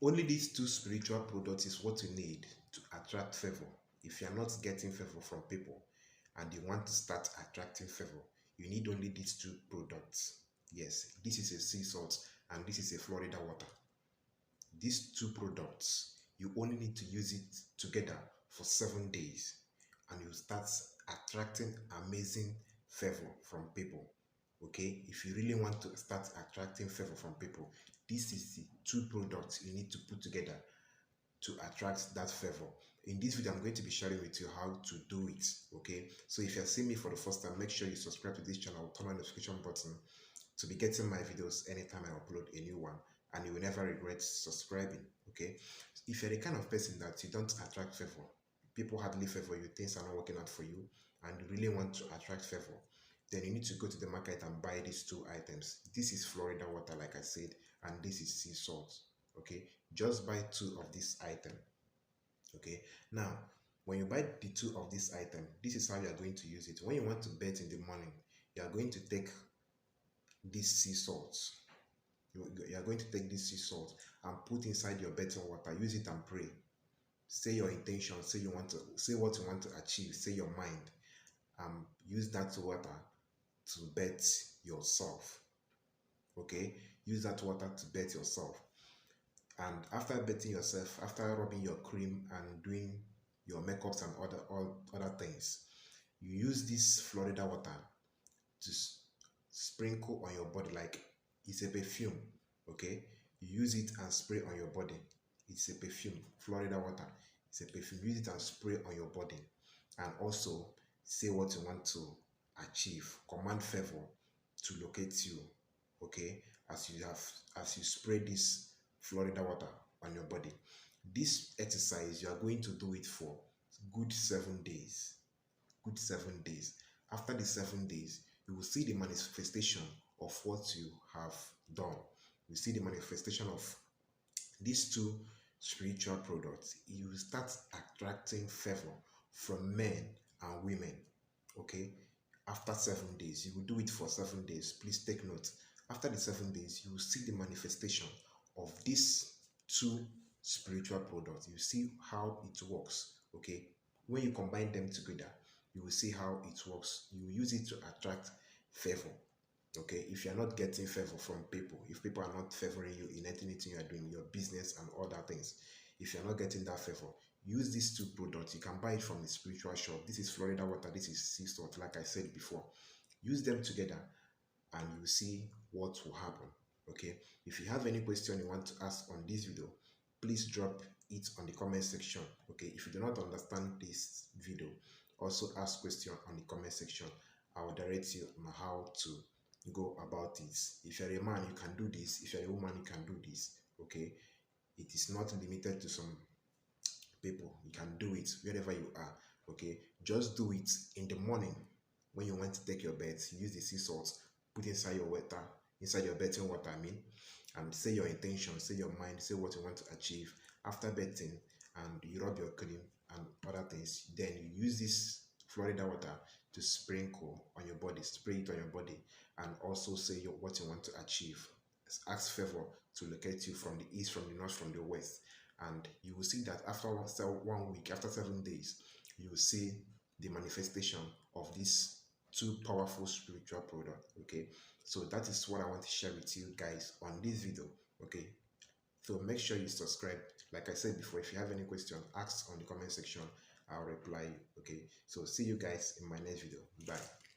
Only these two spiritual products is what you need to attract favor. If you are not getting favor from people and you want to start attracting favor, you need only these two products. Yes, this is a sea salt and this is a Florida water. These two products, you only need to use it together for 7 days and you start attracting amazing favor from people. Okay, if you really want to start attracting favor from people, this is the two products you need to put together to attract that favor. In this video, I'm going to be sharing with you how to do it. Okay, so if you're seeing me for the first time, make sure you subscribe to this channel, turn on the notification button to be getting my videos anytime I upload a new one, and you will never regret subscribing. Okay, if you're the kind of person that you don't attract favor, people hardly favor you, things are not working out for you, and you really want to attract favor, then you need to go to the market and buy these two items. This is Florida water, like I said, and this is sea salt. Okay, just buy two of this item. Okay, now when you buy the two of this item, this is how you are going to use it. When you want to bet in the morning, you are going to take this sea salt. You are going to take this sea salt and put inside your betting water. Use it and pray. Say your intention. Say what you want to achieve. Say your mind. Use that water to bet yourself. Okay, use that water to bet yourself. And after betting yourself, after rubbing your cream and doing your makeups and other things, you use this Florida water to sprinkle on your body like it's a perfume. Okay, you use it and spray on your body. It's a perfume. Florida water, it's a perfume. Use it and spray on your body, and also say what you want to achieve. Command favor to locate you. Okay, as you spray this Florida water on your body. This exercise, you are going to do it for good 7 days. Good 7 days. After the 7 days, you will see the manifestation of what you have done. You see the manifestation of these two spiritual products. You will start attracting favor from men and women. Okay, after 7 days, you will do it for 7 days. Please take note. After the 7 days, you will see the manifestation of these two spiritual products. You see how it works. Okay, when you combine them together, you will see how it works. You will use it to attract favor. Okay, if you are not getting favor from people, if people are not favoring you in anything you are doing, your business and other things, if you are not getting that favor, use these two products. You can buy it from the spiritual shop. This is Florida water, this is sea salt, like I said before. Use them together and you will see what will happen. Okay, if you have any question you want to ask on this video, please drop it on the comment section. Okay, if you do not understand this video, also ask question on the comment section. I will direct you on how to go about it. If you're a man, you can do this. If you're a woman, you can do this. Okay, it is not limited to some people. You can do it wherever you are. Okay, just do it in the morning when you want to take your bath. Use the sea salt, put inside your water, inside your bathing water, and say your intention, say your mind, say what you want to achieve. After bathing, and you rub your cream and other things, then you use this Florida water to sprinkle on your body, spray it on your body, and also say what you want to achieve. Ask favor to locate you from the east, from the north, from the west, and you will see that after 1 week, after 7 days, you will see the manifestation of these two powerful spiritual products. Okay, so that is what I want to share with you guys on this video. Okay, so make sure you subscribe. Like I said before, if you have any question, ask on the comment section. I'll reply you. Okay, so see you guys in my next video. Bye.